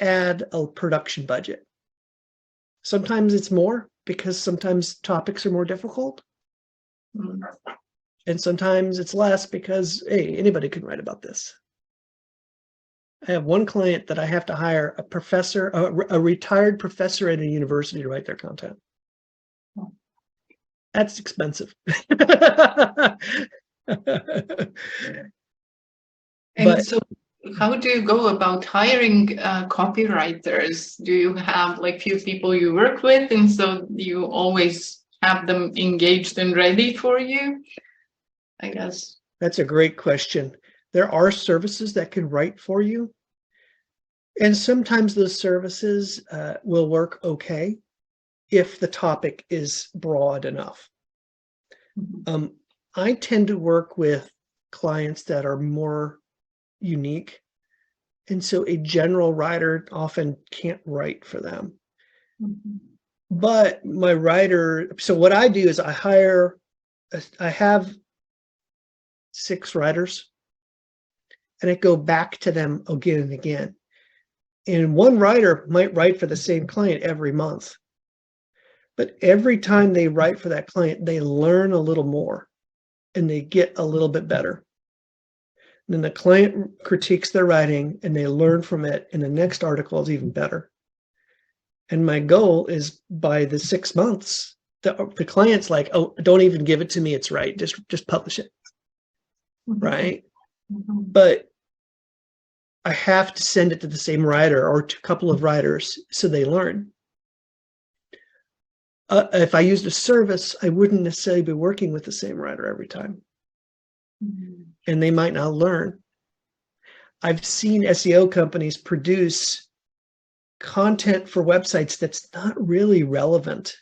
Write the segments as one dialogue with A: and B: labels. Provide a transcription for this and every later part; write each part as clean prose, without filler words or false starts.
A: add a production budget. Sometimes it's more because sometimes topics are more difficult. And sometimes it's less because, hey, anybody can write about this. I have one client that I have to hire a professor, a retired professor at a university to write their content. That's expensive.
B: And so how do you go about hiring copywriters? Do you have like few people you work with, and so you always have them engaged and ready for you? I guess.
A: That's a great question. There are services that can write for you. And sometimes those services will work okay if the topic is broad enough. I tend to work with clients that are more unique. And so a general writer often can't write for them. But my writer, so what I do is I have 6 writers, and I go back to them again and again. And one writer might write for the same client every month. But every time they write for that client, they learn a little more and they get a little bit better. And then the client critiques their writing and they learn from it, and the next article is even better. And my goal is by the 6 months, the client's like, oh, don't even give it to me, it's right. Just publish it. Right? But I have to send it to the same writer or to a couple of writers so they learn. If I used a service, I wouldn't necessarily be working with the same writer every time. And they might not learn. I've seen SEO companies produce content for websites that's not really relevant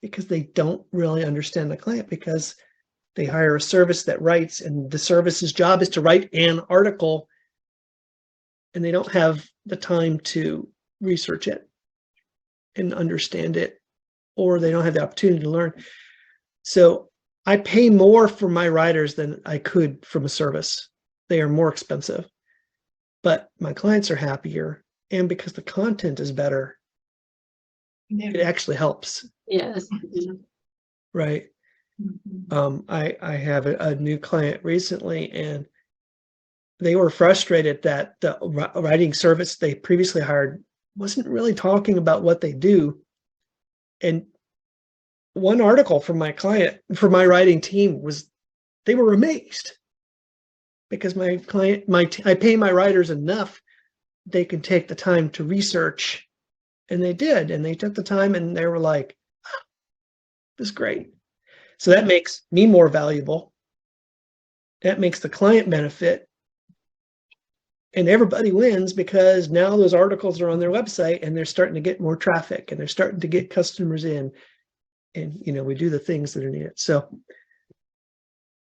A: because they don't really understand the client, because they hire a service that writes, and the service's job is to write an article, and they don't have the time to research it and understand it, or they don't have the opportunity to learn. So I pay more for my writers than I could from a service. They are more expensive, but my clients are happier. And because the content is better, it actually helps.
C: Yes.
A: Right. I have a new client recently, and they were frustrated that the writing service they previously hired wasn't really talking about what they do. And one article from my client, for my writing team, they were amazed because my client, I pay my writers enough they can take the time to research, and they did, and they took the time, and they were like, oh, this is great. So that makes me more valuable. That makes the client benefit. And everybody wins, because now those articles are on their website and they're starting to get more traffic, and they're starting to get customers in, and we do the things that are needed. So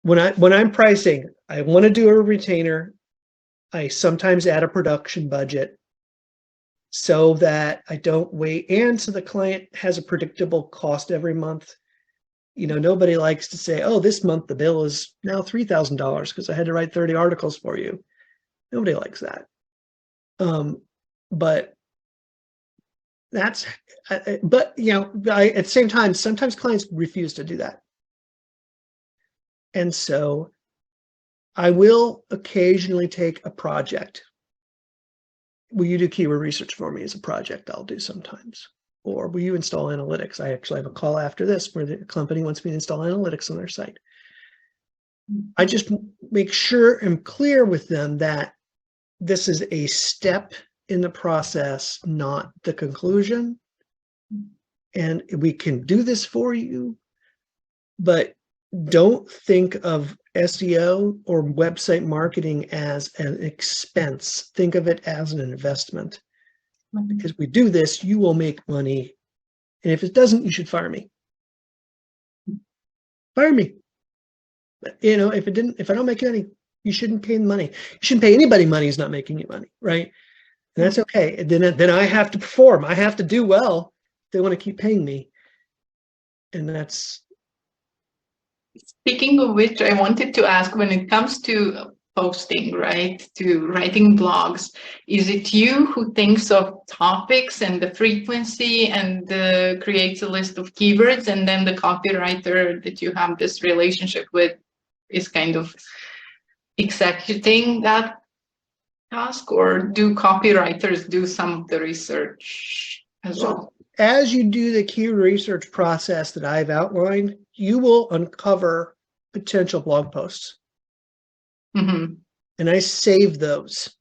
A: when I'm pricing, I want to do a retainer. I sometimes add a production budget so that I don't wait, and so the client has a predictable cost every month. Nobody likes to say, oh, this month the bill is now $3,000 because I had to write 30 articles for you. Nobody likes that. But that's, at the same time, sometimes clients refuse to do that. And so I will occasionally take a project. Will you do keyword research for me as a project? I'll do sometimes. Or will you install analytics? I actually have a call after this where the company wants me to install analytics on their site. I just make sure I'm clear with them that this is a step in the process, not the conclusion. And we can do this for you, but don't think of SEO or website marketing as an expense. Think of it as an investment. Because we do this, you will make money. And if it doesn't, you should fire me. Fire me. If I don't make any, you shouldn't pay money. You shouldn't pay anybody money who's not making you money, right? And that's okay. And then I have to perform. I have to do well. They want to keep paying me. And that's.
B: Speaking of which, I wanted to ask, when it comes to posting, right, to writing blogs, is it you who thinks of topics and the frequency and creates a list of keywords, and then the copywriter that you have this relationship with is kind of executing that task, or do copywriters do some of the research as well?
A: As you do the keyword research process that I've outlined, you will uncover potential blog posts.
B: Mm-hmm.
A: And I save those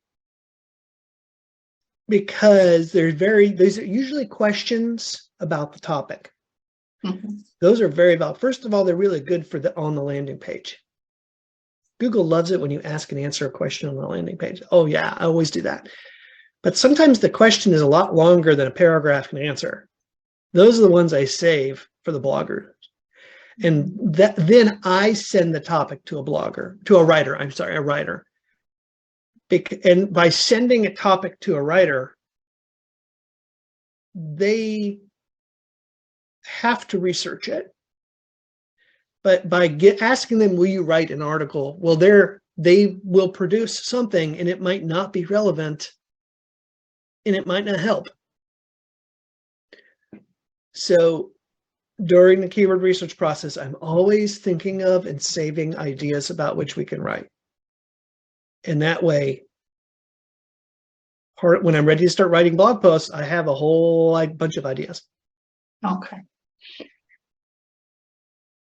A: because these are usually questions about the topic.
B: Mm-hmm.
A: Those are very valuable. First of all, they're really good for on the landing page. Google loves it when you ask and answer a question on the landing page. Oh yeah, I always do that. But sometimes the question is a lot longer than a paragraph can answer. Those are the ones I save for the blogger. And then I send the topic to a writer. And by sending a topic to a writer, they have to research it. But by asking them, will you write an article? Well, they will produce something, and it might not be relevant, and it might not help. So during the keyword research process, I'm always thinking of and saving ideas about which we can write. And that way, when I'm ready to start writing blog posts, I have a whole bunch of ideas.
B: Okay.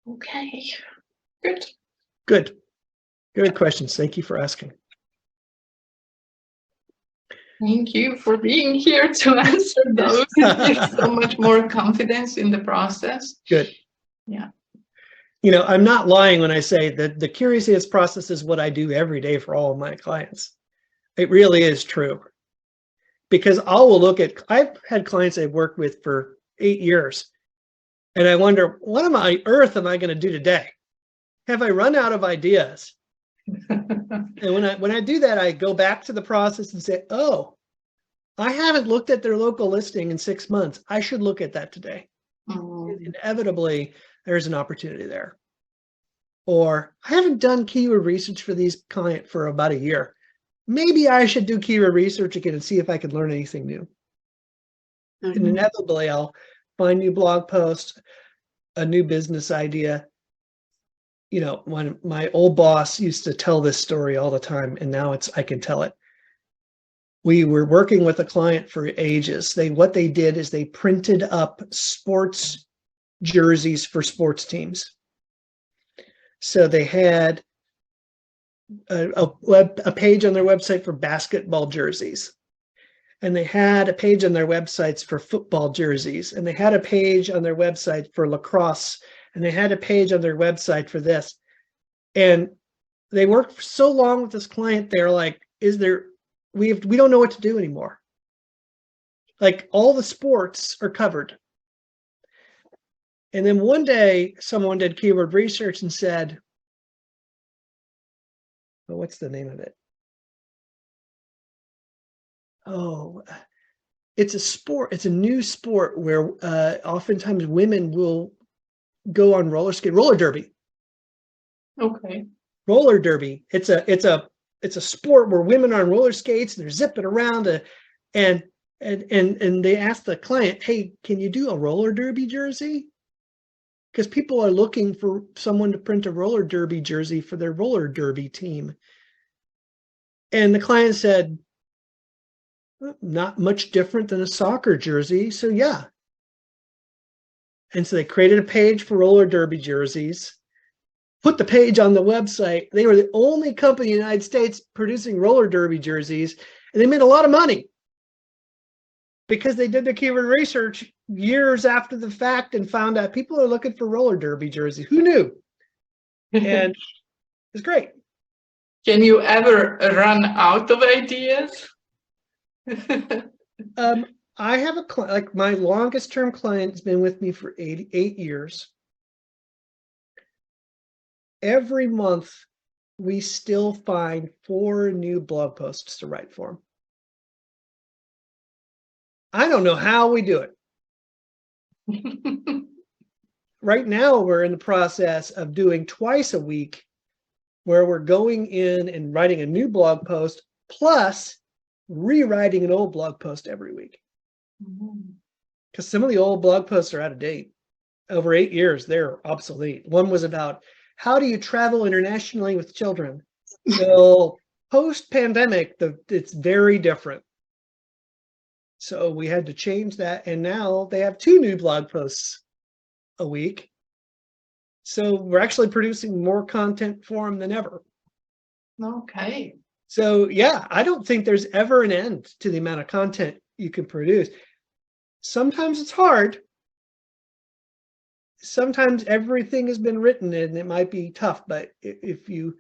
B: Okay. Good.
A: Good questions. Thank you for asking.
B: Thank you for being here to answer those. It gives so much more confidence in the process.
A: Good.
B: Yeah.
A: You know, I'm not lying when I say that the curious answers process is what I do every day for all of my clients. It really is true. Because I've had clients I've worked with for 8 years, and I wonder, what on earth am I going to do today? Have I run out of ideas? And when I do that, I go back to the process and say, oh, I haven't looked at their local listing in 6 months. I should look at that today. Inevitably, there's an opportunity there. Or I haven't done keyword research for these clients for about a year. Maybe I should do keyword research again and see if I can learn anything new. And inevitably, I'll find new blog posts, a new business idea. You know, when my old boss used to tell this story all the time, and now I can tell it. We were working with a client for ages. What they did is they printed up sports jerseys for sports teams. So they had a page on their website for basketball jerseys, and they had a page on their websites for football jerseys, and they had a page on their website for lacrosse, and they had a page on their website for this. And they worked for so long with this client, they're like, we don't know what to do anymore. Like, all the sports are covered. And then one day someone did keyword research and said, well, what's the name of it? Oh, it's a sport. It's a new sport where oftentimes women will go on roller derby. Okay. Roller derby. It's a sport where women are on roller skates and they're zipping around and they asked the client, hey, can you do a roller derby jersey? Because people are looking for someone to print a roller derby jersey for their roller derby team. And the client said, not much different than a soccer jersey, so yeah. And so they created a page for roller derby jerseys, put the page on the website. They were the only company in the United States producing roller derby jerseys, and they made a lot of money because they did the keyword research years after the fact and found out people are looking for roller derby jerseys. Who knew? And it's great.
B: Can you ever run out of ideas?
A: I have like my longest term client has been with me for 8 years. Every month, we still find 4 new blog posts to write for them. I don't know how we do it. Right now, we're in the process of doing twice a week where we're going in and writing a new blog post plus rewriting an old blog post every week. Because some of the old blog posts are out of date. Over 8 years, they're obsolete. One was about how do you travel internationally with children? So post-pandemic, it's very different. So we had to change that, and now they have 2 new blog posts a week. So we're actually producing more content for them than ever.
B: Okay.
A: So yeah, I don't think there's ever an end to the amount of content you can produce. Sometimes it's hard. Sometimes everything has been written and it might be tough, but if you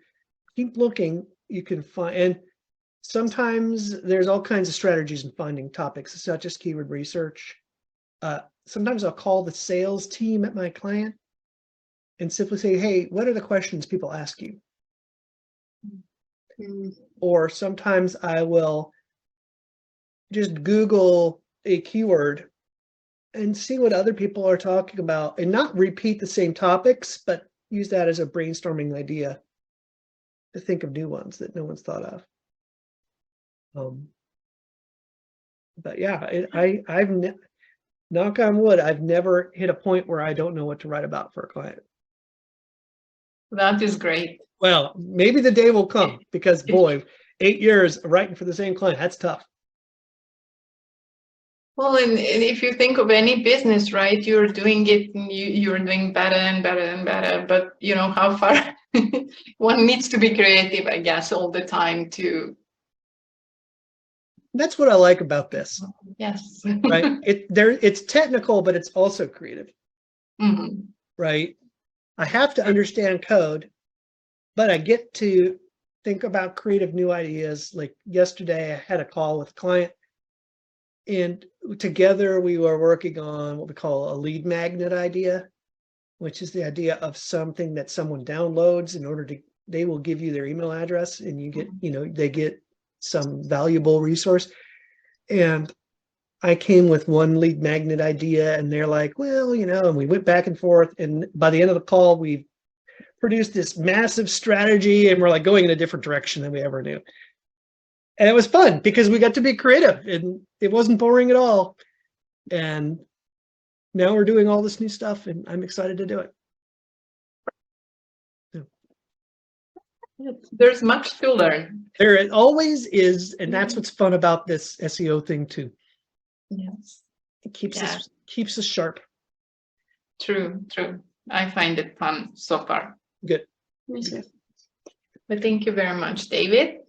A: keep looking, you can find, and sometimes there's all kinds of strategies in finding topics. It's not just keyword research. Sometimes I'll call the sales team at my client and simply say, hey, what are the questions people ask you? Or sometimes I will just Google a keyword and see what other people are talking about and not repeat the same topics, but use that as a brainstorming idea to think of new ones that no one's thought of. But yeah, I've knock on wood, I've never hit a point where I don't know what to write about for a client.
B: That is great.
A: Well, maybe the day will come because boy, 8 years writing for the same client, that's tough.
B: Well, and if you think of any business, right, you're doing it, and you're doing better and better and better, but you know how far one needs to be creative, I guess, all the time too.
A: That's what I like about this.
B: Yes.
A: Right? It's technical, but it's also creative.
B: Mm-hmm.
A: Right? I have to understand code, but I get to think about creative new ideas. Like yesterday, I had a call with a client, and together we were working on what we call a lead magnet idea, which is the idea of something that someone downloads in order to, they will give you their email address and you get, they get some valuable resource. And I came with one lead magnet idea and they're like, well, and we went back and forth. And by the end of the call, we produced this massive strategy and we're like going in a different direction than we ever knew. And it was fun because we got to be creative and it wasn't boring at all. And now we're doing all this new stuff and I'm excited to do it.
B: There's much to learn.
A: There always is. And that's what's fun about this SEO thing too.
B: Yes.
A: It keeps us sharp.
B: True. I find it fun so far.
A: Good.
B: But thank you very much, David.